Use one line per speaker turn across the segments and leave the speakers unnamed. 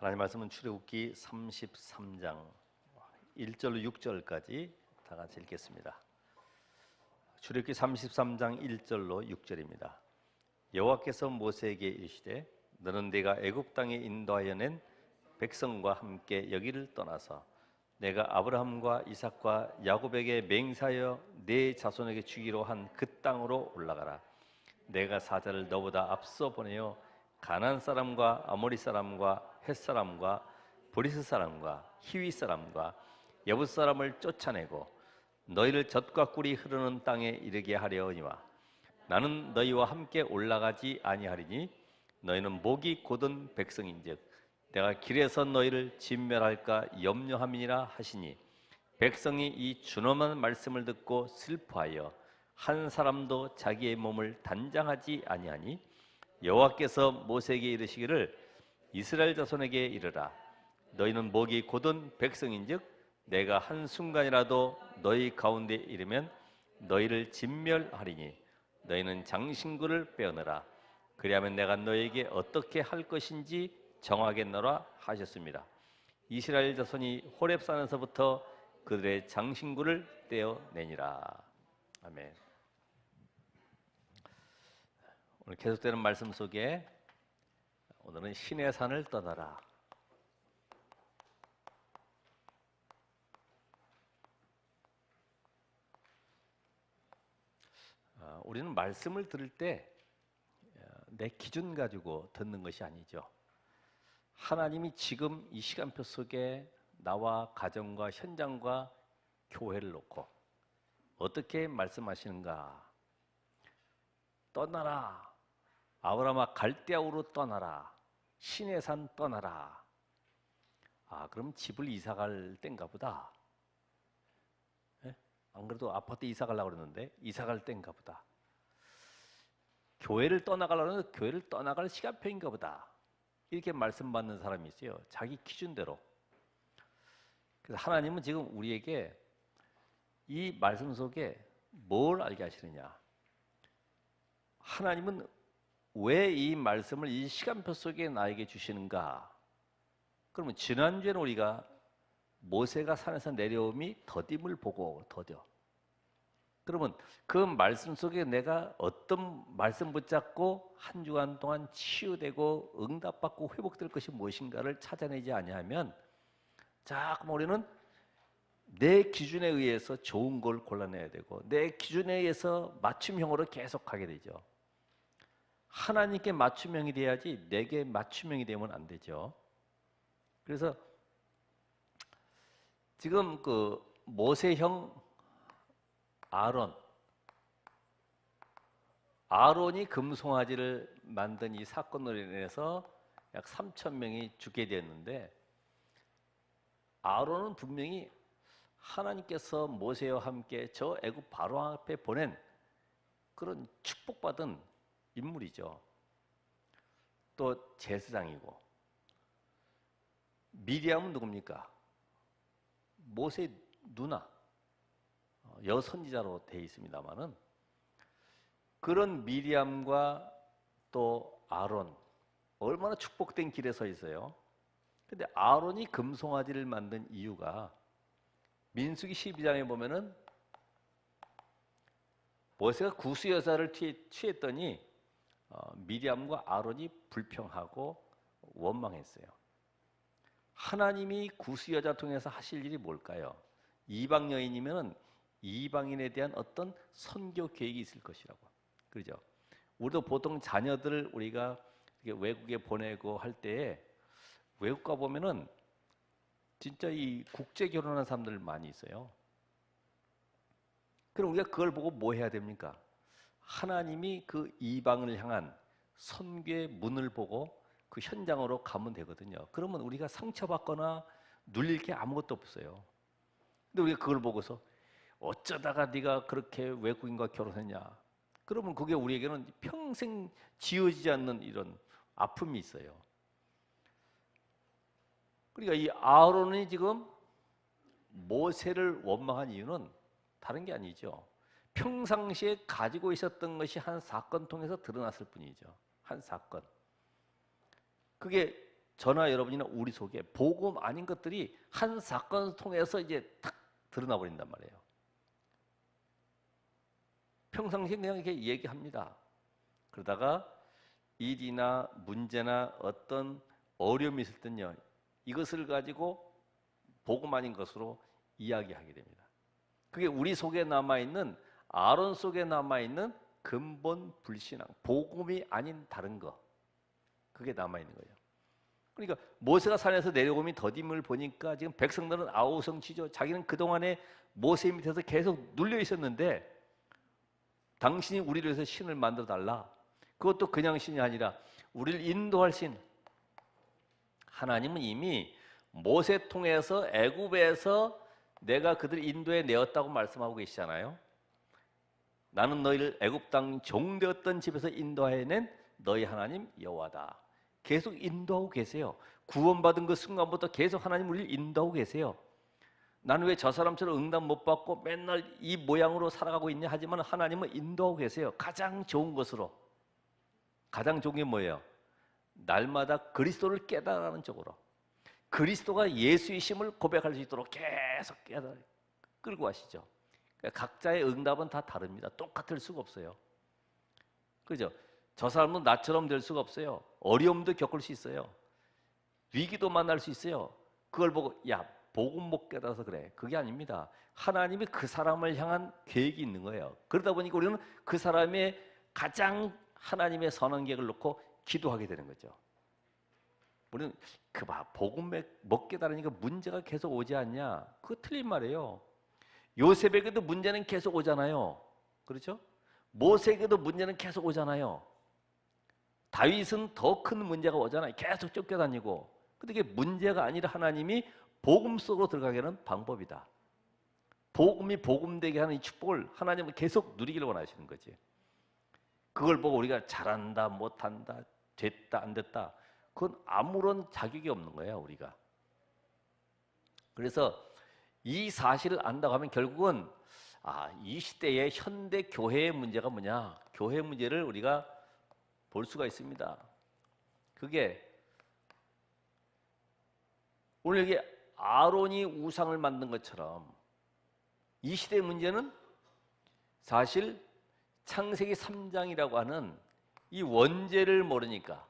하나님 말씀은 출애굽기 33장 1절로 6절까지 다 같이 읽겠습니다. 출애굽기 33장 1절로 6절입니다. 여호와께서 모세에게 이르시되 너는 내가 애굽 땅에 인도하여 낸 백성과 함께 여기를 떠나서 내가 아브라함과 이삭과 야곱에게 맹세하여 네 자손에게 주기로 한 그 땅으로 올라가라. 내가 사자를 너보다 앞서 보내어 가나안 사람과 아모리 사람과 헷 사람과 브리스 사람과 히위 사람과 여붓 사람을 쫓아내고 너희를 젖과 꿀이 흐르는 땅에 이르게 하려니와 나는 너희와 함께 올라가지 아니하리니 너희는 목이 곧은 백성인즉 내가 길에서 너희를 진멸할까 염려함이니라 하시니 백성이 이 준엄한 말씀을 듣고 슬퍼하여 한 사람도 자기의 몸을 단장하지 아니하니 여호와께서 모세에게 이르시기를 이스라엘 자손에게 이르라. 너희는 목이 곧은 백성인즉 내가 한순간이라도 너희 가운데 이르면 너희를 진멸하리니 너희는 장신구를 빼어내라. 그리하면 내가 너희에게 어떻게 할 것인지 정하겠노라 하셨습니다. 이스라엘 자손이 호렙산에서부터 그들의 장신구를 떼어내니라. 아멘. 오늘 계속되는 말씀 속에 오늘은 신의 산을 떠나라. 우리는 말씀을 들을 때 내 기준 가지고 듣는 것이 아니죠. 하나님이 지금 이 시간표 속에 나와 가정과 현장과 교회를 놓고 어떻게 말씀하시는가. 떠나라. 아브라함아 갈대아우로 떠나라. 신의 산 떠나라. 그럼 집을 이사 갈 땐가 보다. 안 그래도 아파트 이사 가려고 그러는데 이사 갈 땐가 보다. 교회를 떠나가려면 교회를 떠나갈 시간표인가 보다. 이렇게 말씀받는 사람이 있어요. 자기 기준대로. 그래서 하나님은 지금 우리에게 이 말씀 속에 뭘 알게 하시느냐. 하나님은 왜 이 말씀을 이 시간표 속에 나에게 주시는가? 그러면 지난주에는 우리가 모세가 산에서 내려옴이 더딤을 보고 더뎌. 그러면 그 말씀 속에 내가 어떤 말씀 붙잡고 한 주간 동안 치유되고 응답받고 회복될 것이 무엇인가를 찾아내지 아니하면 자꾸 우리는 내 기준에 의해서 좋은 걸 골라내야 되고 내 기준에 의해서 맞춤형으로 계속 가게 되죠. 하나님께 맞춤형이 돼야지 내게 맞춤형이 되면 안 되죠. 그래서 지금 그 모세형 아론이 금송아지를 만든 이 사건으로 인해서 약 3,000명이 죽게 되었는데 아론은 분명히 하나님께서 모세와 함께 저 애굽 바로 앞에 보낸 그런 축복받은 인물이죠. 또 제사장이고 미리암은 누굽니까? 모세의 누나 여선지자로 되어 있습니다만은 그런 미리암과 또 아론 얼마나 축복된 길에 서 있어요. 근데 아론이 금송아지를 만든 이유가 민수기 12장에 보면은 모세가 구스 여자를 취했더니 미리암과 아론이 불평하고 원망했어요. 하나님이 구스 여자 통해서 하실 일이 뭘까요? 이방 여인이면은 이방인에 대한 어떤 선교 계획이 있을 것이라고. 그렇죠? 우리도 보통 자녀들을 우리가 외국에 보내고 할 때에 외국 가 보면은 진짜 이 국제 결혼한 사람들 많이 있어요. 그럼 우리가 그걸 보고 뭐 해야 됩니까? 하나님이 그 이방을 향한 선교의 문을 보고 그 현장으로 가면 되거든요. 그러면 우리가 상처받거나 눌릴 게 아무것도 없어요. 근데 우리가 그걸 보고서 어쩌다가 네가 그렇게 외국인과 결혼했냐? 그러면 그게 우리에게는 평생 지워지지 않는 이런 아픔이 있어요. 그러니까 이 아론이 지금 모세를 원망한 이유는 다른 게 아니죠. 평상시에 가지고 있었던 것이 한 사건 통해서 드러났을 뿐이죠. 한 사건. 그게 저나 여러분이나 우리 속에 복음 아닌 것들이 한 사건을 통해서 이제 탁 드러나 버린단 말이에요. 평상시에 그냥 이렇게 얘기합니다. 그러다가 일이나 문제나 어떤 어려움이 있을 때는요, 이것을 가지고 복음 아닌 것으로 이야기하게 됩니다. 그게 우리 속에 남아있는, 아론 속에 남아있는 근본 불신앙, 복음이 아닌 다른 거, 그게 남아있는 거예요. 그러니까 모세가 산에서 내려오면 더딤을 보니까 지금 백성들은 아우성치죠. 자기는 그동안에 모세 밑에서 계속 눌려 있었는데 당신이 우리를 위해서 신을 만들어 달라. 그것도 그냥 신이 아니라 우리를 인도할 신. 하나님은 이미 모세 통해서 애굽에서 내가 그들을 인도해 내었다고 말씀하고 계시잖아요. 나는 너희를 애굽 땅 종되었던 집에서 인도해낸 너희 하나님 여호와다. 계속 인도하고 계세요. 구원받은 그 순간부터 계속 하나님 우리를 인도하고 계세요. 나는 왜 저 사람처럼 응답 못 받고 맨날 이 모양으로 살아가고 있냐 하지만 하나님은 인도하고 계세요. 가장 좋은 것으로. 가장 좋은 게 뭐예요? 날마다 그리스도를 깨달아가는 쪽으로. 그리스도가 예수이심을 고백할 수 있도록 계속 끌고 가시죠. 그러니까 각자의 응답은 다 다릅니다. 똑같을 수가 없어요. 그죠? 저 사람은 나처럼 될 수가 없어요. 어려움도 겪을 수 있어요. 위기도 만날 수 있어요. 그걸 보고 야, 복음 못 깨달아서 그래. 그게 아닙니다. 하나님이 그 사람을 향한 계획이 있는 거예요. 그러다 보니까 우리는 그 사람의 가장 하나님의 선한 계획을 놓고 기도하게 되는 거죠. 우리는 복음 못 깨달으니까 문제가 계속 오지 않냐? 그거 틀린 말이에요. 요셉에게도 문제는 계속 오잖아요. 그렇죠? 모세에게도 문제는 계속 오잖아요. 다윗은 더 큰 문제가 오잖아요. 계속 쫓겨다니고. 근데 이게 문제가 아니라 하나님이 복음 속으로 들어가게 하는 방법이다. 복음이 복음되게 하는 이 축복을 하나님은 계속 누리기를 원하시는 거지. 그걸 보고 우리가 잘한다, 못한다, 됐다, 안 됐다. 그건 아무런 자격이 없는 거예요, 우리가. 그래서 이 사실을 안다고 하면 결국은 이 시대의 현대 교회의 문제가 뭐냐? 교회 문제를 우리가 볼 수가 있습니다. 그게 오늘 여기 아론이 우상을 만든 것처럼 이 시대의 문제는 사실 창세기 3장이라고 하는 이 원죄를 모르니까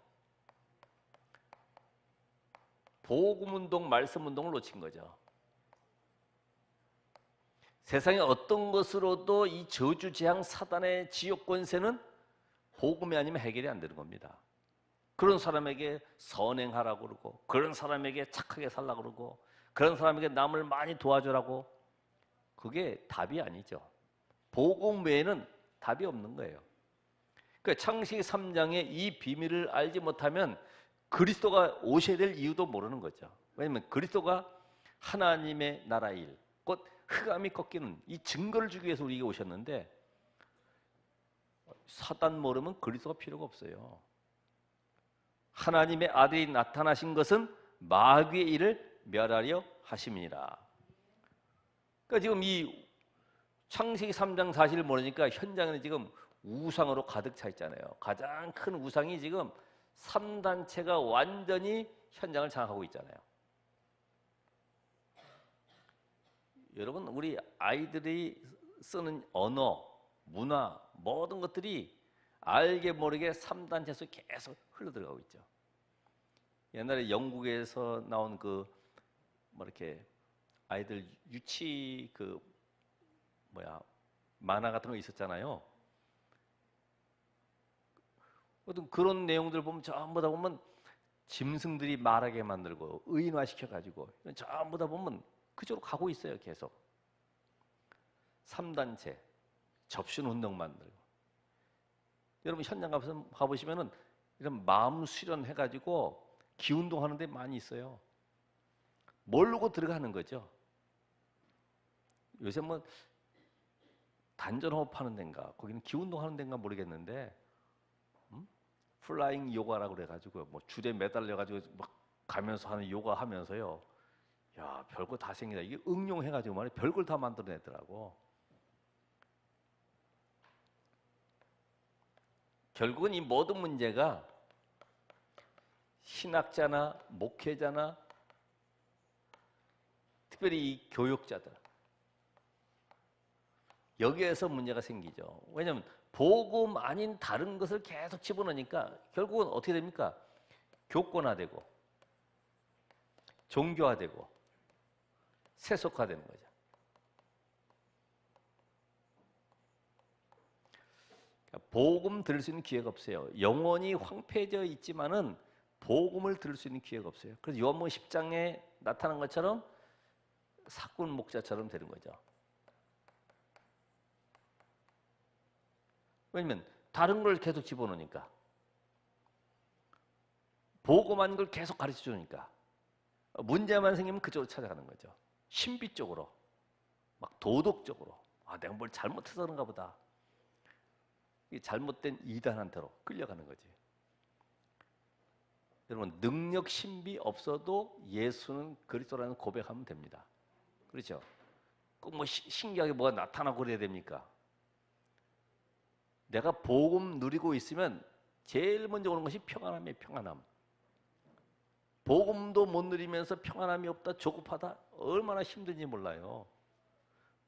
복음운동, 말씀운동을 놓친 거죠. 세상의 어떤 것으로도 이 저주, 재앙, 사단의 지옥 권세는 복음이 아니면 해결이 안 되는 겁니다. 그런 사람에게 선행하라고 그러고 그런 사람에게 착하게 살라고 그러고 그런 사람에게 남을 많이 도와주라고 그게 답이 아니죠. 복음 외에는 답이 없는 거예요. 그러니까 창세기 3장의 이 비밀을 알지 못하면 그리스도가 오셔야 될 이유도 모르는 거죠. 왜냐하면 그리스도가 하나님의 나라 일, 곧 흑암이 꺾이는 이 증거를 주기 위해서 우리에게 오셨는데 사단 모르면 그리스도가 필요가 없어요. 하나님의 아들이 나타나신 것은 마귀의 일을 멸하려 하심이니라. 그러니까 지금 이 창세기 3장 사실을 모르니까 현장에는 지금 우상으로 가득 차 있잖아요. 가장 큰 우상이 지금 3단체가 완전히 현장을 장악하고 있잖아요. 여러분, 우리 아이들이 쓰는 언어, 문화, 모든 것들이 알게 모르게 3단체에서 계속 흘러들어가고 있죠. 옛날에 영국에서 나온 이렇게 아이들 유치 만화 같은 거 있었잖아요. 어떤 그런 내용들 보면 전부 다 보면 짐승들이 말하게 만들고 의인화시켜가지고 전부 다 보면 그쪽으로 가고 있어요. 계속 3단체 접신운동 만들고. 여러분 현장 가보시면은 이런 마음 수련해가지고 기운동 하는 데 많이 있어요. 모르고 들어가는 거죠. 요새 뭐 단전호흡 하는 데인가 거기는 기운동 하는 데인가 모르겠는데 플라잉 요가라고 그래가지고 뭐 줄에 매달려가지고 막 가면서 하는 요가 하면서요. 야, 별거 다 생기다. 이게 응용해가지고 말이야 별걸 다 만들어내더라고. 결국은 이 모든 문제가 신학자나 목회자나 특별히 이 교육자들, 여기에서 문제가 생기죠. 왜냐하면 복음 아닌 다른 것을 계속 집어넣으니까 결국은 어떻게 됩니까? 교권화되고 종교화되고 세속화되는 거죠. 복음 들을 수 있는 기회가 없어요. 영혼이 황폐해져 있지만은 복음을 들을 수 있는 기회가 없어요. 그래서 요한복음 10장에 나타난 것처럼 사꾼 목자처럼 되는 거죠. 왜냐면 다른 걸 계속 집어넣으니까, 복음 아닌 걸 계속 가르쳐 주니까 문제만 생기면 그쪽으로 찾아가는 거죠. 신비 쪽으로, 막 도덕적으로, 내가 뭘 잘못해서 그런가 보다. 이 잘못된 이단한테로 끌려가는 거지. 여러분, 능력 신비 없어도 예수는 그리스도라는 고백하면 됩니다. 그렇죠? 꼭 뭐 신기하게 뭐가 나타나고 그래야 됩니까? 내가 복음 누리고 있으면 제일 먼저 오는 것이 평안함이에요. 평안함. 복음도 못 누리면서 평안함이 없다, 조급하다, 얼마나 힘든지 몰라요.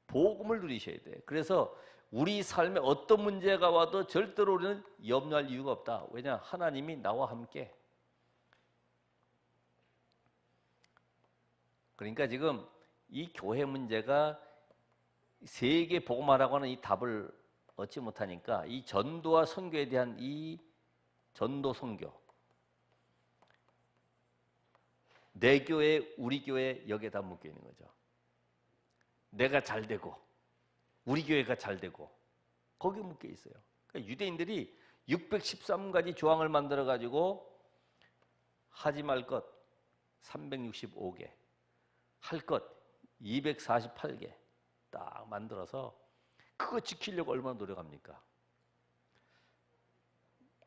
복음을 누리셔야 돼. 그래서 우리 삶에 어떤 문제가 와도 절대로 우리는 염려할 이유가 없다. 왜냐? 하나님이 나와 함께. 그러니까 지금 이 교회 문제가 세계 복음화라고 하는 이 답을 얻지 못하니까 이 전도와 선교에 대한 이 전도 선교, 내 교회, 우리 교회, 여기에 다 묶여 있는 거죠. 내가 잘 되고 우리 교회가 잘 되고 거기에 묶여 있어요. 그러니까 유대인들이 613가지 조항을 만들어 가지고 하지 말 것 365개, 할 것 248개 딱 만들어서 그거 지키려고 얼마나 노력합니까?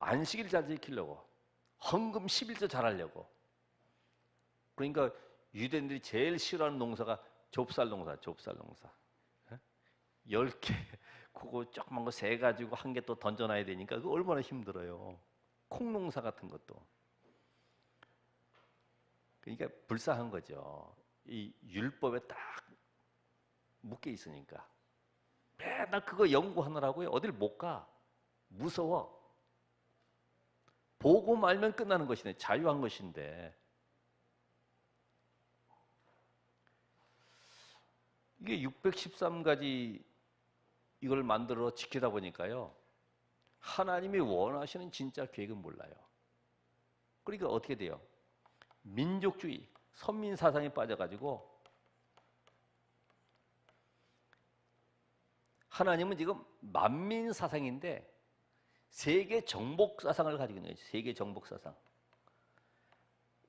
안식일 잘 지키려고, 헌금 11조 잘하려고. 그러니까 유대인들이 제일 싫어하는 농사가 좁쌀 농사, 좁쌀 농사. 10개, 그거 조그만 거 세 가지고 한 개 또 던져놔야 되니까 그거 얼마나 힘들어요. 콩 농사 같은 것도. 그러니까 불쌍한 거죠. 이 율법에 딱 묶여 있으니까. 맨날 그거 연구하느라고요. 어딜 못 가. 무서워. 보고 말면 끝나는 것이네. 자유한 것인데. 이게 613가지 이걸 만들어 지키다 보니까요. 하나님이 원하시는 진짜 계획은 몰라요. 그러니까 어떻게 돼요? 민족주의, 선민 사상에 빠져가지고 하나님은 지금 만민 사상인데 세계 정복 사상을 가지고 있는 거죠. 세계 정복 사상.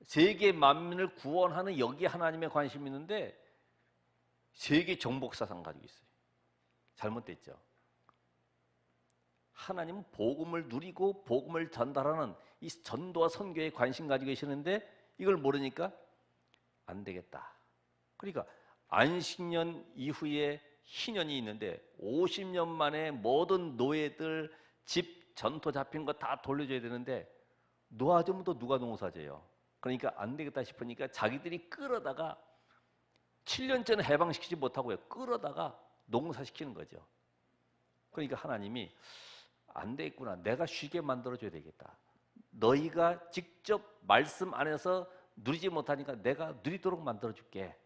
세계 만민을 구원하는 여기에 하나님의 관심이 있는데 세계 정복 사상 가지고 있어요. 잘못됐죠. 하나님은 복음을 누리고 복음을 전달하는 이 전도와 선교에 관심 가지고 계시는데 이걸 모르니까 안 되겠다. 그러니까 안식년 이후에 희년이 있는데 50년 만에 모든 노예들 집 전토 잡힌 거 다 돌려줘야 되는데 놓아주면 또 누가 농사져요. 그러니까 안 되겠다 싶으니까 자기들이 끌어다가 7년째는 해방시키지 못하고요. 끌어다가 농사시키는 거죠. 그러니까 하나님이 안 되겠구나. 내가 쉬게 만들어줘야 되겠다. 너희가 직접 말씀 안에서 누리지 못하니까 내가 누리도록 만들어줄게.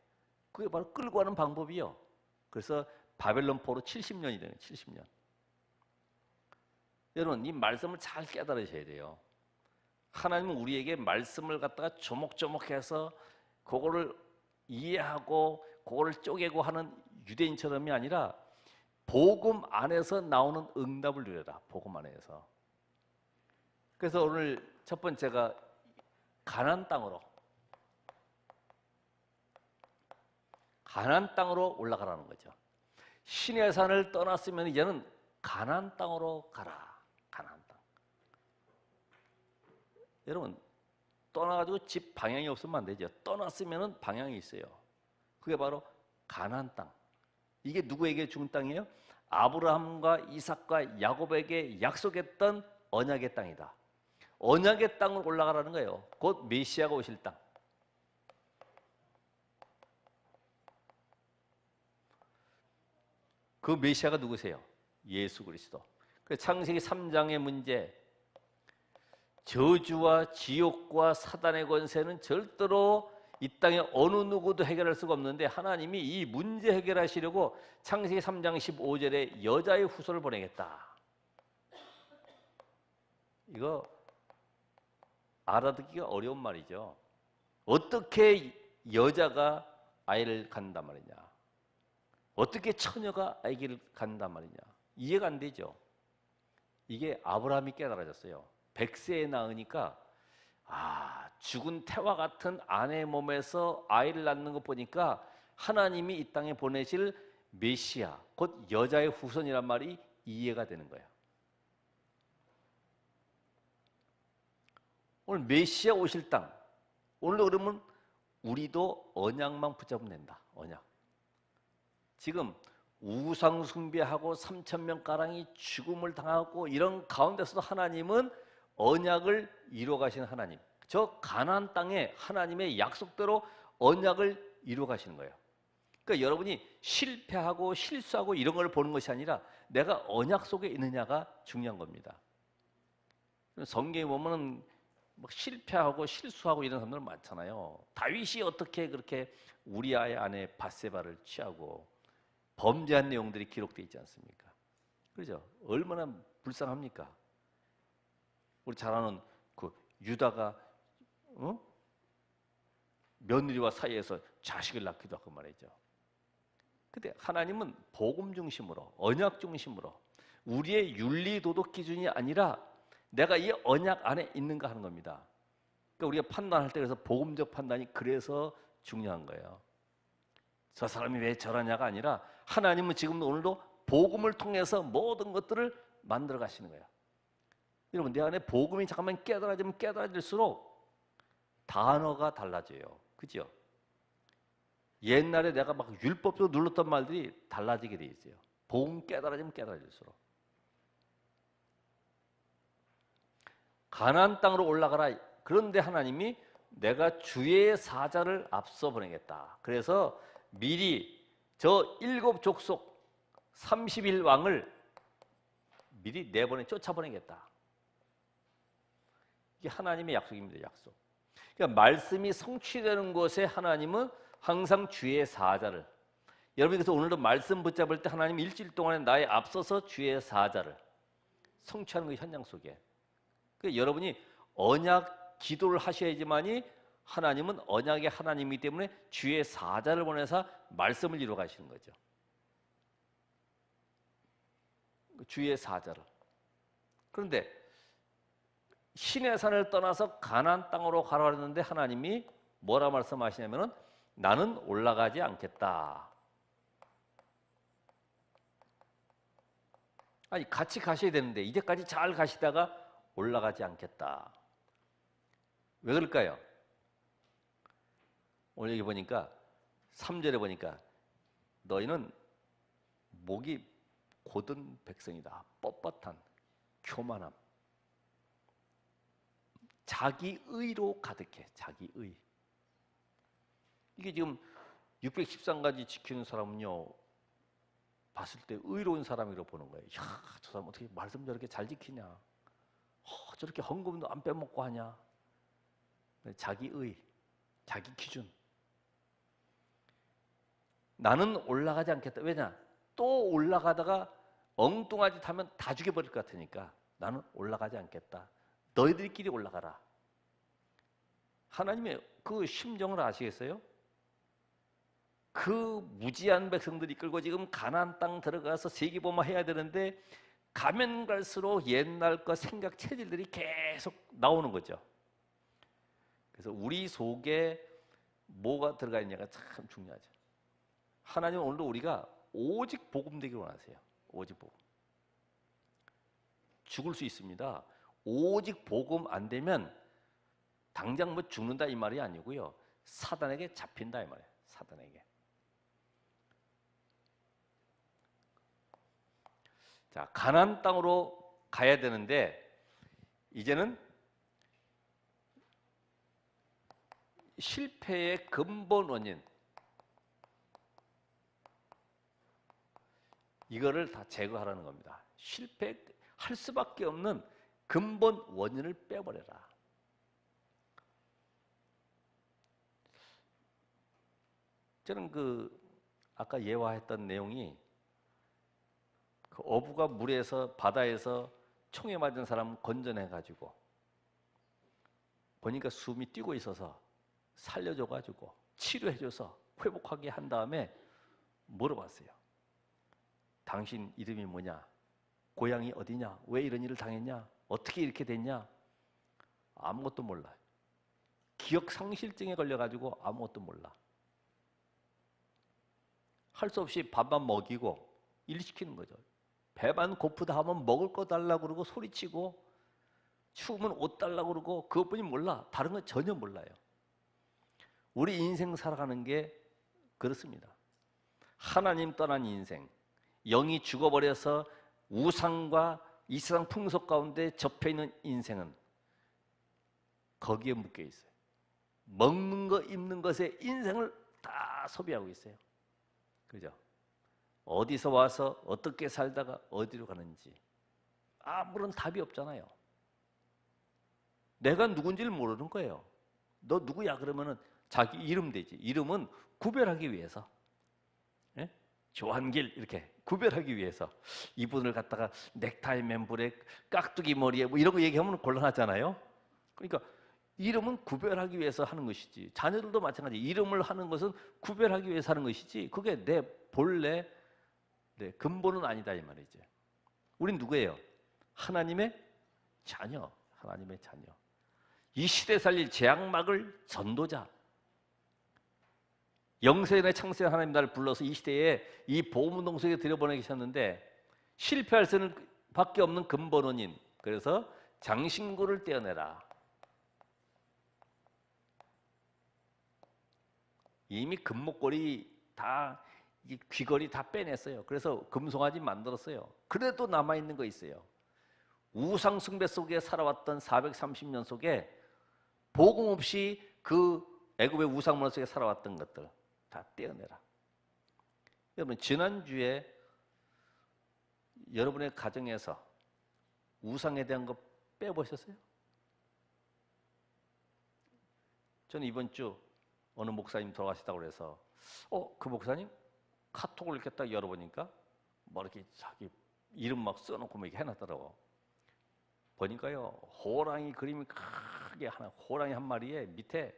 그게 바로 끌고 가는 방법이요. 그래서 바벨론 포로 70년이 되는 70년. 여러분 이 말씀을 잘 깨달으셔야 돼요. 하나님은 우리에게 말씀을 갖다가 조목조목해서 그거를 이해하고 그거를 쪼개고 하는 유대인처럼이 아니라 복음 안에서 나오는 응답을 누려라. 복음 안에서. 그래서 오늘 첫 번째가 가나안 땅으로 올라가라는 거죠. 신의 산을 떠났으면 이제는 가나안 땅으로 가라. 가나안 땅. 여러분 떠나가지고 집 방향이 없으면 안 되죠. 떠났으면 방향이 있어요. 그게 바로 가나안 땅. 이게 누구에게 준 땅이에요? 아브라함과 이삭과 야곱에게 약속했던 언약의 땅이다. 언약의 땅으로 올라가라는 거예요. 곧 메시아가 오실 땅. 그 메시아가 누구세요? 예수 그리스도. 창세기 3장의 문제, 저주와 지옥과 사단의 권세는 절대로 이 땅에 어느 누구도 해결할 수가 없는데 하나님이 이 문제 해결하시려고 창세기 3장 15절에 여자의 후손을 보내겠다. 이거 알아듣기가 어려운 말이죠. 어떻게 여자가 아이를 갖는단 말이냐? 어떻게 처녀가 아기를 갖는단 말이냐? 이해가 안 되죠. 이게 아브라함이 깨달아졌어요. 100세에 낳으니까 죽은 태와 같은 아내의 몸에서 아이를 낳는 것 보니까 하나님이 이 땅에 보내실 메시아, 곧 여자의 후손이란 말이 이해가 되는 거예요. 오늘 메시아 오실 땅, 오늘도 그러면 우리도 언약만 붙잡으면 된다. 언약. 지금 우상 숭배하고 3,000명가량이 죽음을 당하고 이런 가운데서도 하나님은 언약을 이루어 가시는 하나님. 저 가나안 땅에 하나님의 약속대로 언약을 이루어 가시는 거예요. 그러니까 여러분이 실패하고 실수하고 이런 걸 보는 것이 아니라 내가 언약 속에 있느냐가 중요한 겁니다. 성경에 보면은 막 실패하고 실수하고 이런 사람들 많잖아요. 다윗이 어떻게 그렇게 우리아의 아내 밧세바를 취하고 범죄한 내용들이 기록되어 있지 않습니까? 그렇죠? 얼마나 불쌍합니까? 우리 잘 아는 그 유다가 며느리와 사이에서 자식을 낳기도 하고 말이죠. 근데 하나님은 복음 중심으로, 언약 중심으로 우리의 윤리 도덕 기준이 아니라 내가 이 언약 안에 있는가 하는 겁니다. 그러니까 우리가 판단할 때 그래서 복음적 판단이 그래서 중요한 거예요. 저 사람이 왜 저러냐가 아니라 하나님은 지금도 오늘도 복음을 통해서 모든 것들을 만들어 가시는 거예요. 여러분, 내 안에 복음이 잠깐만 깨달아지면 깨달아질수록 단어가 달라져요. 그죠? 옛날에 내가 막 율법적으로 눌렀던 말들이 달라지게 돼 있어요. 복음 깨달아지면 깨달아질수록. 가나안 땅으로 올라가라. 그런데 하나님이 내가 주의 사자를 앞서 보내겠다. 그래서 미리 저 7 족속 30일 왕을 미리 내보내 쫓아보내겠다. 이게 하나님의 약속입니다. 약속. 그러니까 말씀이 성취되는 곳에 하나님은 항상 주의 사자를, 여러분 그래서 오늘도 말씀 붙잡을 때 하나님 일주일 동안에 나의 앞서서 주의 사자를 성취하는 그 현장 속에, 그러니까 여러분이 언약 기도를 하셔야지만이 하나님은 언약의 하나님이기 때문에 주의 사자를 보내서 말씀을 이루어 가시는 거죠. 주의 사자를. 그런데 신의 산을 떠나서 가나안 땅으로 가라 그랬는데 하나님이 뭐라 말씀하시냐면은 나는 올라가지 않겠다. 아니 같이 가셔야 되는데 이제까지 잘 가시다가 올라가지 않겠다. 왜 그럴까요? 오늘 여기 보니까 3절에 보니까 너희는 목이 곧은 백성이다. 뻣뻣한 교만함. 자기의로 가득해. 자기의. 이게 지금 613가지 지키는 사람은요, 봤을 때 의로운 사람이라고 보는 거예요. 야, 저 사람 어떻게 말씀 저렇게 잘 지키냐? 저렇게 헌금도 안 빼먹고 하냐? 자기의, 자기 기준. 나는 올라가지 않겠다. 왜냐? 또 올라가다가 엉뚱한 짓 하면 다 죽여버릴 것 같으니까 나는 올라가지 않겠다. 너희들끼리 올라가라. 하나님의 그 심정을 아시겠어요? 그 무지한 백성들이 이끌고 지금 가나안 땅 들어가서 세계보마 해야 되는데 가면 갈수록 옛날 것 생각 체질들이 계속 나오는 거죠. 그래서 우리 속에 뭐가 들어가 있냐가 참 중요하죠. 하나님은 오늘도 우리가 오직 복음 되기를 원하세요. 오직 복음. 죽을 수 있습니다. 오직 복음 안 되면 당장 뭐 죽는다 이 말이 아니고요. 사단에게 잡힌다 이 말이에요. 사단에게. 자, 가나안 땅으로 가야 되는데 이제는 실패의 근본 원인, 이거를 다 제거하라는 겁니다. 실패할 수밖에 없는 근본 원인을 빼버려라. 저는 아까 예화했던 내용이 그 어부가 물에서 바다에서 총에 맞은 사람 건져내가지고 보니까 숨이 뛰고 있어서 살려줘가지고 치료해줘서 회복하게 한 다음에 물어봤어요. 당신 이름이 뭐냐? 고향이 어디냐? 왜 이런 일을 당했냐? 어떻게 이렇게 됐냐? 아무것도 몰라요. 기억상실증에 걸려가지고 아무것도 몰라. 할 수 없이 밥만 먹이고 일 시키는 거죠. 배만 고프다 하면 먹을 거 달라고 그러고 소리치고, 추우면 옷 달라고 그러고, 그것뿐이 몰라. 다른 건 전혀 몰라요. 우리 인생 살아가는 게 그렇습니다. 하나님 떠난 인생, 영이 죽어버려서 우상과 이 세상 풍속 가운데 접혀있는 인생은 거기에 묶여 있어요. 먹는 거, 입는 것에 인생을 다 소비하고 있어요. 그죠? 어디서 와서 어떻게 살다가 어디로 가는지 아무런 답이 없잖아요. 내가 누군지를 모르는 거예요. 너 누구야? 그러면은 자기 이름 되지. 이름은 구별하기 위해서, 예? 조한길 이렇게 구별하기 위해서. 이분을 갖다가 넥타이 맨불에 깍두기 머리에 뭐 이런 거 얘기하면 곤란하잖아요. 그러니까 이름은 구별하기 위해서 하는 것이지. 자녀들도 마찬가지. 이름을 하는 것은 구별하기 위해서 하는 것이지, 그게 내 본래 내 근본은 아니다 이 말이죠. 우린 누구예요? 하나님의 자녀. 하나님의 자녀. 이 시대 살릴 재앙막을 전도자. 영세전에 창세한 하나님 나를 불러서 이 시대에 이 복음운동 속에 들여보내셨는데 실패할 수밖에 없는 근본 원인. 그래서 장신구를 떼어내라. 이미 금목걸이 다, 귀걸이 다 빼냈어요. 그래서 금송아지 만들었어요. 그래도 남아있는 거 있어요. 우상 숭배 속에 살아왔던 430년 속에 복음 없이 그 애굽의 우상 문화 속에 살아왔던 것들 다 떼어내라. 여러분, 지난주에 여러분의 가정에서 우상에 대한 거 빼보셨어요? 저는 이번 주 어느 목사님 돌아가시다고 그래서 그 목사님 카톡을 이렇게 딱 열어보니까 뭐 이렇게 자기 이름 막 써놓고 뭐 이렇게 해놨더라고. 보니까요, 호랑이 그림이 크게 하나, 호랑이 한 마리에 밑에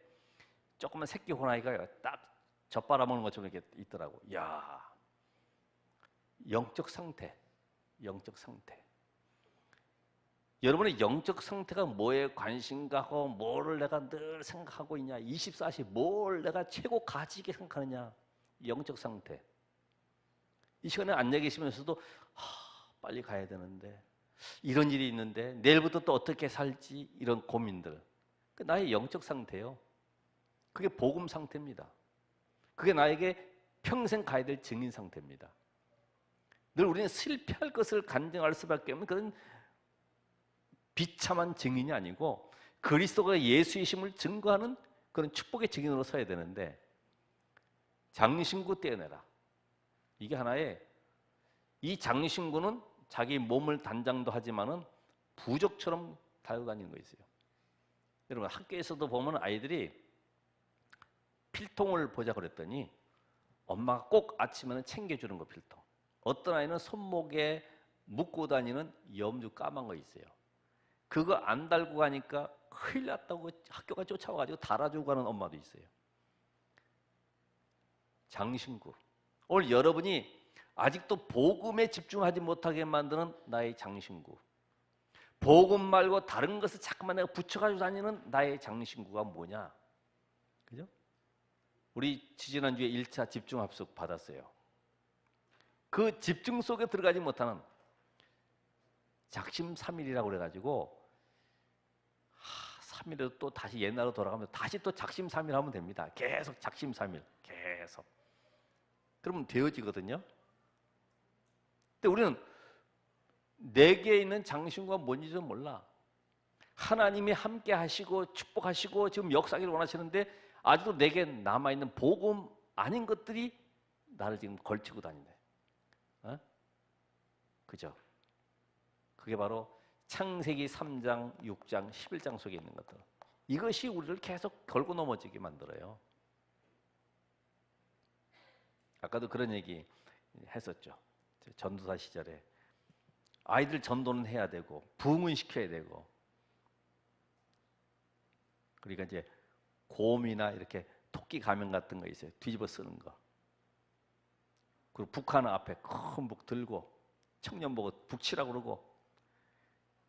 조그만 새끼 호랑이가 딱 젖 빨아먹는 것처럼 이렇게 있더라고. 이야, 영적 상태, 영적 상태. 여러분의 영적 상태가 뭐에 관심가 하고 뭐를 내가 늘 생각하고 있냐, 24시 뭘 내가 최고 가치 있게 생각하느냐, 영적 상태. 이 시간에 앉아 계시면서도 빨리 가야 되는데, 이런 일이 있는데 내일부터 또 어떻게 살지, 이런 고민들. 그 나의 영적 상태예요. 그게 복음 상태입니다. 그게 나에게 평생 가야 될 증인 상태입니다. 늘 우리는 실패할 것을 간증할 수밖에 없는 그런 비참한 증인이 아니고 그리스도가 예수이심을 증거하는 그런 축복의 증인으로 서야 되는데, 장신구 떼어내라. 이게 하나의, 이 장신구는 자기 몸을 단장도 하지만은 부적처럼 달고 다니는 거 있어요. 여러분, 학교에서도 보면 아이들이 필통을 보자 그랬더니 엄마가 꼭 아침에는 챙겨주는 거, 필통. 어떤 아이는 손목에 묶고 다니는 염주 까만 거 있어요. 그거 안 달고 가니까 큰일 났다고 학교가 쫓아와가지고 달아주고 가는 엄마도 있어요. 장신구. 오늘 여러분이 아직도 복음에 집중하지 못하게 만드는 나의 장신구, 복음 말고 다른 것을 자꾸만 내가 붙여가지고 다니는 나의 장신구가 뭐냐? 그죠? 우리 지지난주에 1차 집중합숙 받았어요. 그 집중 속에 들어가지 못하는 작심삼일이라고 그래가지고 3일에도 또 다시 옛날로 돌아가면 다시 또 작심삼일 하면 됩니다. 계속 작심삼일, 계속. 그러면 되어지거든요. 근데 우리는 내게 있는 장신구가 뭔지 좀 몰라. 하나님이 함께 하시고 축복하시고 지금 역사하기를 원하시는데 아직도 내게 남아있는 복음 아닌 것들이 나를 지금 걸치고 다니네. 어? 그죠? 그게 바로 창세기 3장, 6장, 11장 속에 있는 것들. 이것이 우리를 계속 걸고 넘어지게 만들어요. 아까도 그런 얘기 했었죠. 전도사 시절에 아이들 전도는 해야 되고 부흥은 시켜야 되고, 그러니까 이제 곰이나 이렇게 토끼 가면 같은 거 있어요. 뒤집어 쓰는 거. 그리고 북한 앞에 큰 북 들고 청년 보고 북치라고 그러고,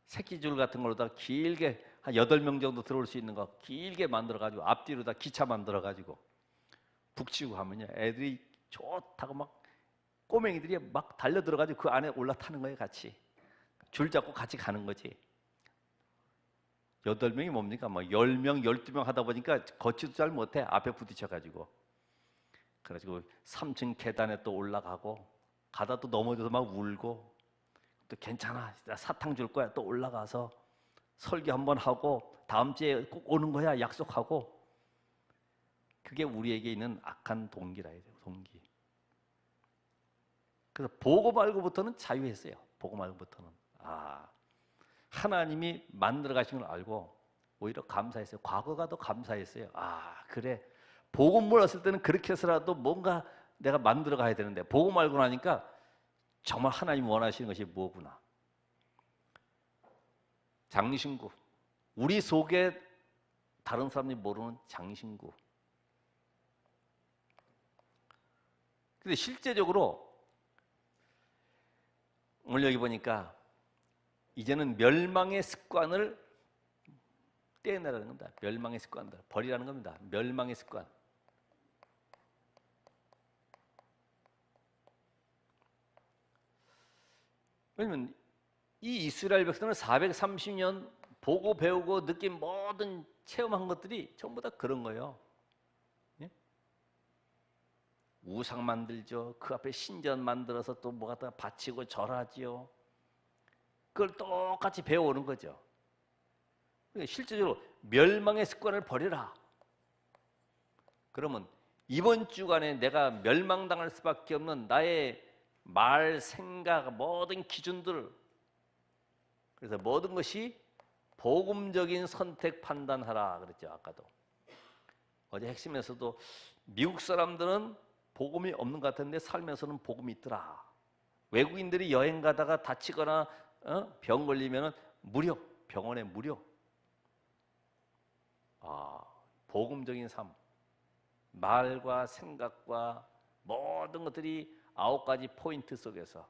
새끼줄 같은 걸로 다 길게 한 8명 정도 들어올 수 있는 거 길게 만들어가지고 앞뒤로 다 기차 만들어가지고 북치고 하면요, 애들이 좋다고 막 꼬맹이들이 막 달려들어가지고 그 안에 올라타는 거예요. 같이 줄 잡고 같이 가는 거지. 8명이 뭡니까? 막 10명, 12명 하다 보니까 걷지도 잘 못해. 앞에 부딪혀가지고. 그래가지고 3층 계단에 또 올라가고, 가다 또 넘어져서 막 울고, 또 괜찮아, 나 사탕 줄 거야. 또 올라가서 설교 한번 하고 다음 주에 꼭 오는 거야 약속하고. 그게 우리에게 있는 악한 동기라 해야 돼요. 동기. 그래서 보고 말고부터는 자유했어요. 보고 말고부터는. 하나님이 만들어 가신 걸 알고 오히려 감사했어요. 과거가 더 감사했어요. 그래, 복음 몰랐을 때는 그렇게 해서라도 뭔가 내가 만들어 가야 되는데, 복음 알고 나니까 정말 하나님 원하시는 것이 뭐구나. 장신구, 우리 속에 다른 사람이 모르는 장신구. 근데 실제적으로 오늘 여기 보니까 이제는 멸망의 습관을 떼내라는 겁니다. 멸망의 습관들 버리라는 겁니다. 멸망의 습관. 왜냐면 이 이스라엘 백성은 430년 보고 배우고 느낀 모든 체험한 것들이 전부 다 그런 거예요. 예? 우상 만들죠. 그 앞에 신전 만들어서 또 뭐 갖다 바치고 절하지요. 그걸 똑같이 배워오는 거죠. 실제적으로 멸망의 습관을 버려라. 그러면 이번 주간에 내가 멸망당할 수밖에 없는 나의 말, 생각, 모든 기준들, 그래서 모든 것이 복음적인 선택 판단하라 그랬죠. 아까도 어제 핵심에서도 미국 사람들은 복음이 없는 것 같은데 살면서는 복음이 있더라. 외국인들이 여행 가다가 다치거나 병 걸리면 무료, 병원에 무료. 복음적인 삶, 말과 생각과 모든 것들이 9가지 포인트 속에서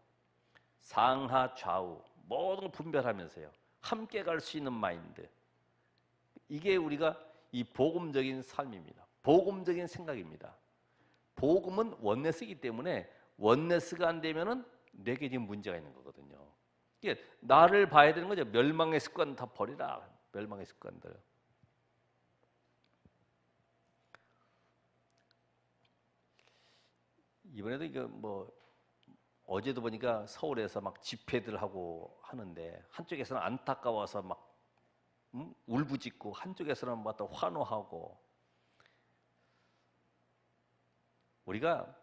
상하 좌우 모든 걸 분별하면서요, 함께 갈 수 있는 마인드. 이게 우리가 이 복음적인 삶입니다. 복음적인 생각입니다. 복음은 원네스이기 때문에 원네스가 안 되면은 내게 지금 문제가 있는 거거든요. 이게 나를 봐야 되는 거죠. 멸망의 습관 다 버리라. 멸망의 습관들. 이번에도 이거 뭐 어제도 보니까 서울에서 막 집회들 하고 하는데, 한쪽에서는 안타까워서 막 울부짖고, 한쪽에서는 막 또 환호하고. 우리가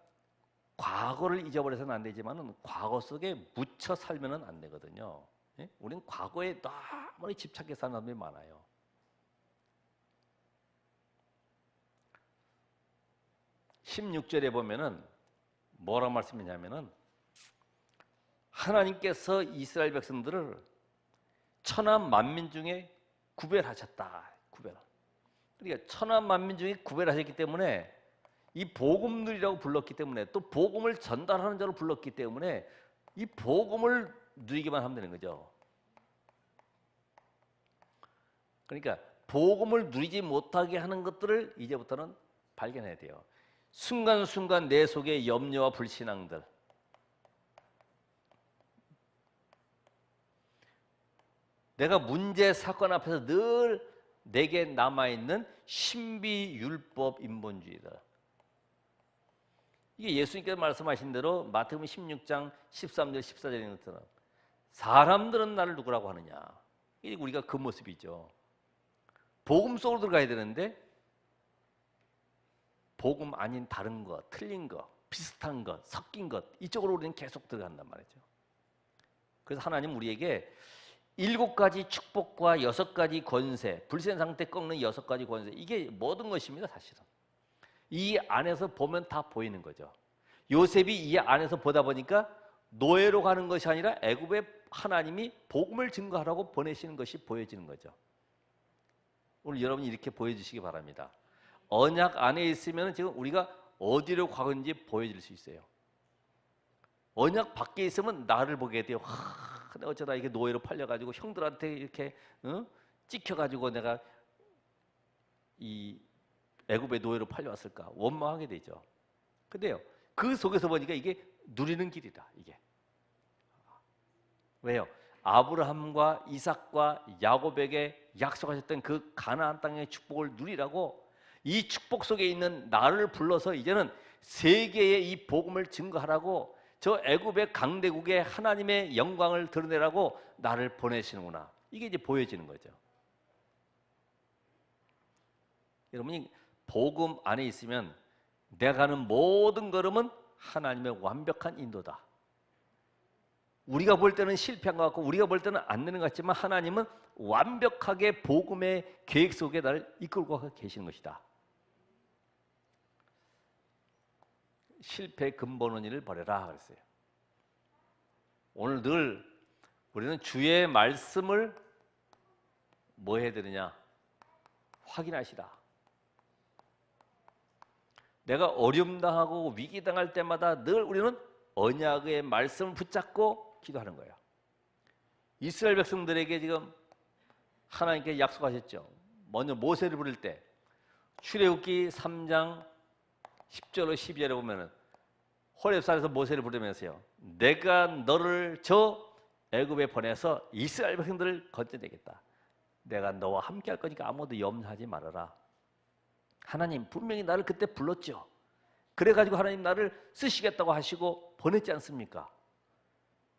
과거를 잊어버려서는 안 되지만은 과거 속에 묻혀 살면은 안 되거든요. 예? 우리는 과거에 너무 집착해서 사는 사람들이 많아요. (16절에) 보면은 뭐라고 말씀이냐면은, 하나님께서 이스라엘 백성들을 천한 만민 중에 구별하셨다. 그러니까 천한 만민 중에 구별하셨기 때문에, 이 복음들이라고 불렀기 때문에, 또 복음을 전달하는 자로 불렀기 때문에 이 복음을 누리기만 하면 되는 거죠. 그러니까 복음을 누리지 못하게 하는 것들을 이제부터는 발견해야 돼요. 순간순간 내 속에 염려와 불신앙들, 내가 문제 사건 앞에서 늘 내게 남아있는 신비율법 인본주의들. 이게 예수님께서 말씀하신 대로 마태복음 16장 13절 14절에 있는 것처럼, 사람들은 나를 누구라고 하느냐. 이게 우리가 그 모습이죠. 복음 속으로 들어가야 되는데 복음 아닌 다른 것, 틀린 것, 비슷한 것, 섞인 것 이쪽으로 우리는 계속 들어간단 말이죠. 그래서 하나님 우리에게 7가지 축복과 6가지 권세, 불신 상태 꺾는 6가지 권세, 이게 모든 것입니다. 사실은 이 안에서 보면 다 보이는 거죠. 요셉이 이 안에서 보다 보니까 노예로 가는 것이 아니라 애굽에 하나님이 복음을 증거하라고 보내시는 것이 보여지는 거죠. 오늘 여러분이 이렇게 보여주시기 바랍니다. 언약 안에 있으면 지금 우리가 어디로 가는지 보여줄 수 있어요. 언약 밖에 있으면 나를 보게 돼요. 내가 어쩌다 이게 노예로 팔려가지고 형들한테 이렇게 찍혀가지고 내가 이 애굽의 노예로 팔려왔을까 원망하게 되죠. 근데요, 그 속에서 보니까 이게 누리는 길이다. 이게 왜요? 아브라함과 이삭과 야곱에게 약속하셨던 그 가나안 땅의 축복을 누리라고 이 축복 속에 있는 나를 불러서 이제는 세계에 이 복음을 증거하라고 저 애굽의 강대국에 하나님의 영광을 드러내라고 나를 보내시는구나. 이게 이제 보여지는 거죠. 여러분이 복음 안에 있으면 내가 가는 모든 걸음은 하나님의 완벽한 인도다. 우리가 볼 때는 실패한 것 같고 우리가 볼 때는 안 되는 것 같지만 하나님은 완벽하게 복음의 계획 속에 나를 이끌고 계시는 것이다. 실패의 근본원인을 버려라 그랬어요. 오늘 늘 우리는 주의 말씀을 뭐 해야 되느냐? 확인하시라. 내가 어려움 당하고 위기 당할 때마다 늘 우리는 언약의 말씀을 붙잡고 기도하는 거예요. 이스라엘 백성들에게 지금 하나님께 약속하셨죠. 먼저 모세를 부를 때 출애굽기 3장 10절로 12절에 보면은 호렙산에서 모세를 부르면서요. 내가 너를 저 애굽에 보내서 이스라엘 백성들을 건져내겠다. 내가 너와 함께 할 거니까 아무도 염려하지 말아라. 하나님 분명히 나를 그때 불렀죠. 그래가지고 하나님 나를 쓰시겠다고 하시고 보냈지 않습니까?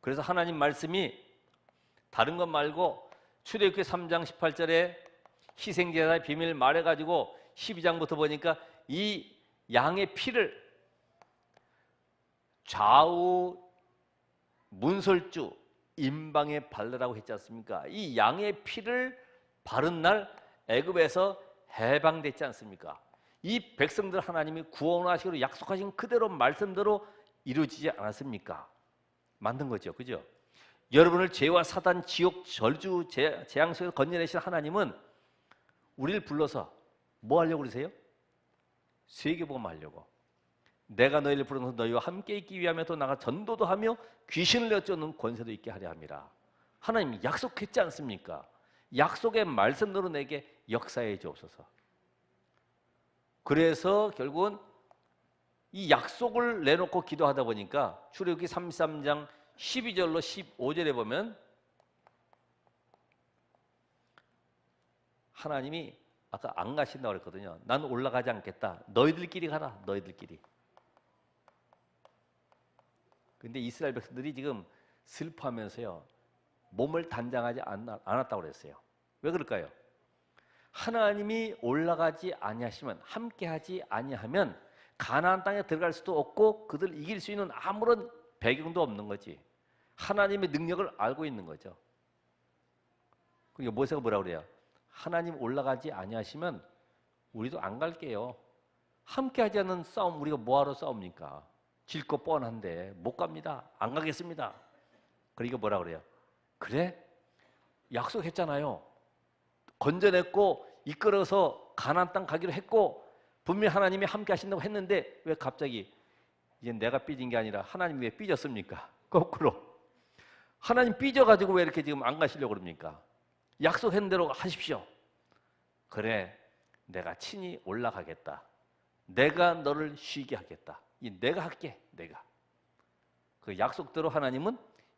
그래서 하나님 말씀이 다른 것 말고 출애굽기 3장 18절에 희생제사의 비밀을 말해가지고 12장부터 보니까 이 양의 피를 좌우 문설주 임방에 바르라고 했지 않습니까? 이 양의 피를 바른 날 애굽에서 해방됐지 않습니까? 이 백성들 하나님이 구원하시기로 약속하신 그대로 말씀대로 이루어지지 않았습니까? 만든 거죠. 그죠? 여러분을 죄와 사단, 지옥, 저주, 재앙 속에서 건져내신 하나님은 우리를 불러서 뭐 하려고 그러세요? 세계복음 하려고. 내가 너희를 불러서 너희와 함께 있기 위하여 또 나가 전도도 하며 귀신을 내쫓는 권세도 있게 하려 함이라. 하나님이 약속했지 않습니까? 약속의 말씀대로 내게 역사해 주옵소서. 그래서 결국은 이 약속을 내놓고 기도하다 보니까 출애굽기 33장 12절로 15절에 보면 하나님이 아까 안 가신다고 그랬거든요. 난 올라가지 않겠다. 너희들끼리 가라. 너희들끼리. 근데 이스라엘 백성들이 지금 슬퍼하면서요. 몸을 단장하지 않았다고 그랬어요. 왜 그럴까요? 하나님이 올라가지 아니하시면, 함께하지 아니하면 가나안 땅에 들어갈 수도 없고 그들 이길 수 있는 아무런 배경도 없는 거지. 하나님의 능력을 알고 있는 거죠. 그러니까 모세가 뭐라고 그래요? 하나님 올라가지 아니하시면 우리도 안 갈게요. 함께하지 않는 싸움 우리가 뭐하러 싸웁니까? 질 거 뻔한데 못 갑니다. 안 가겠습니다. 그러니까 뭐라고 그래요? 그래? 약속했잖아요. 건져냈고 이끌어서 가나안 땅 가기로 했고 분명히 하나님이 함께 하신다고 했는데 왜 갑자기 이제 내가 삐진 게 아니라 하나님이 왜 삐졌습니까? 거꾸로. 하나님 삐져가지고 왜 이렇게 지금 안 가시려고 그럽니까? 약속한 대로 하십시오. 그래, 내가 친히 올라가겠다. 내가 너를 쉬게 하겠다. 내가 할게, 내가. 그 약속대로 하나님은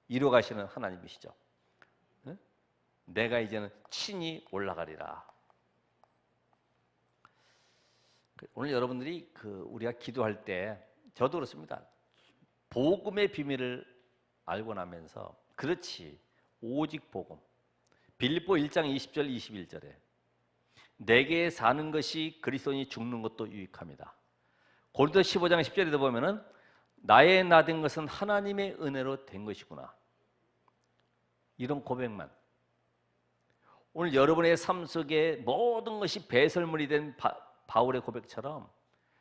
이루어가시는 하나님이시죠. 응? 내가 이제는 친히 올라가리라. 오늘 여러분들이 우리가 기도할 때 저도 그렇습니다. 복음의 비밀을 알고 나면서 그렇지, 오직 복음. 빌립보 1장 20절 21절에 내게 사는 것이 그리스도인이 죽는 것도 유익합니다. 고린도 15장 10절에도 보면은 나의 나 된 것은 하나님의 은혜로 된 것이구나. 이런 고백만. 오늘 여러분의 삶 속에 모든 것이 배설물이 된 바울의 고백처럼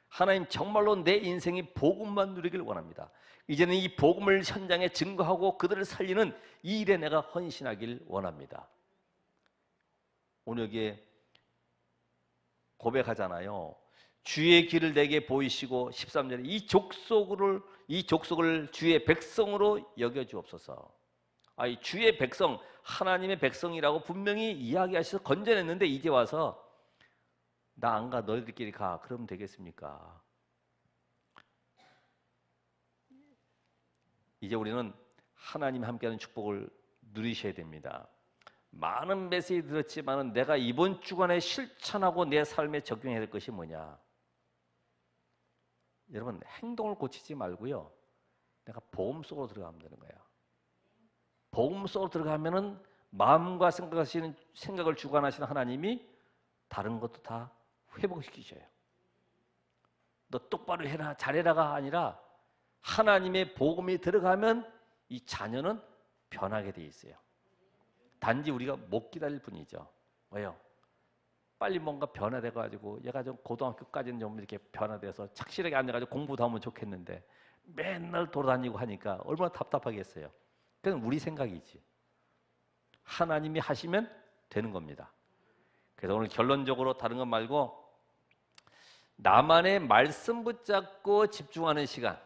하나님 정말로 내 인생이 복음만 누리길 원합니다. 이제는 이 복음을 현장에 증거하고 그들을 살리는 이 일에 내가 헌신하길 원합니다. 오늘 여기에 고백하잖아요. 주의 길을 내게 보이시고 13절에 이 족속을 주의 백성으로 여겨 주옵소서. 이 주의 백성, 하나님의 백성이라고 분명히 이야기하셔서 건져냈는데 이제 와서 나 안 가, 너희들끼리 가. 그러면 되겠습니까? 이제 우리는 하나님 함께하는 축복을 누리셔야 됩니다. 많은 메시지 들었지만 내가 이번 주간에 실천하고 내 삶에 적용해야 될 것이 뭐냐? 여러분, 행동을 고치지 말고요, 내가 복음 속으로 들어가면 되는 거예요. 복음 속으로 들어가면은 마음과 생각을 주관하시는 하나님이 다른 것도 다 회복시키셔요. 너 똑바로 해라, 잘해라가 아니라 하나님의 복음이 들어가면 이 자녀는 변하게 돼 있어요. 단지 우리가 못 기다릴 뿐이죠. 왜요? 빨리 뭔가 변화돼가지고 얘가 좀 고등학교까지는 좀 이렇게 변화돼서 착실하게 앉아가지고 공부도 하면 좋겠는데 맨날 돌아다니고 하니까 얼마나 답답하겠어요. 그건 우리 생각이지. 하나님이 하시면 되는 겁니다. 그래서 오늘 결론적으로 다른 것 말고 나만의 말씀 붙잡고 집중하는 시간,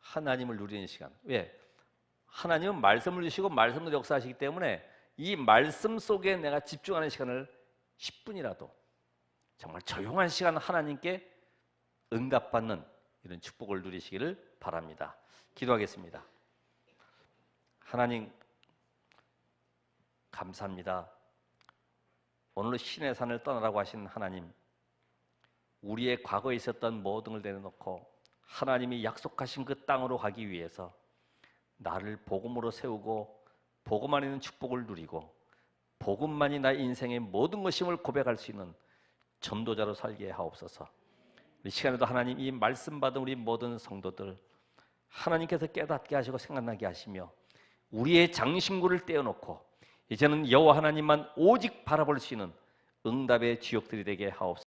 하나님을 누리는 시간. 왜? 하나님은 말씀을 주시고 말씀으로 역사하시기 때문에 이 말씀 속에 내가 집중하는 시간을 10분이라도 정말 조용한 시간 하나님께 응답받는 이런 축복을 누리시기를 바랍니다. 기도하겠습니다. 하나님 감사합니다. 오늘로 신의 산을 떠나라고 하신 하나님, 우리의 과거에 있었던 모든 걸 내려놓고 하나님이 약속하신 그 땅으로 가기 위해서 나를 복음으로 세우고 복음 안에 있는 축복을 누리고 복음만이 나의 인생의 모든 것임을 고백할 수 있는 전도자로 살게 하옵소서. 이 시간에도 하나님, 이 말씀 받은 우리 모든 성도들 하나님께서 깨닫게 하시고 생각나게 하시며 우리의 장신구를 떼어놓고 이제는 여호와 하나님만 오직 바라볼 수 있는 응답의 지역들이 되게 하옵소서.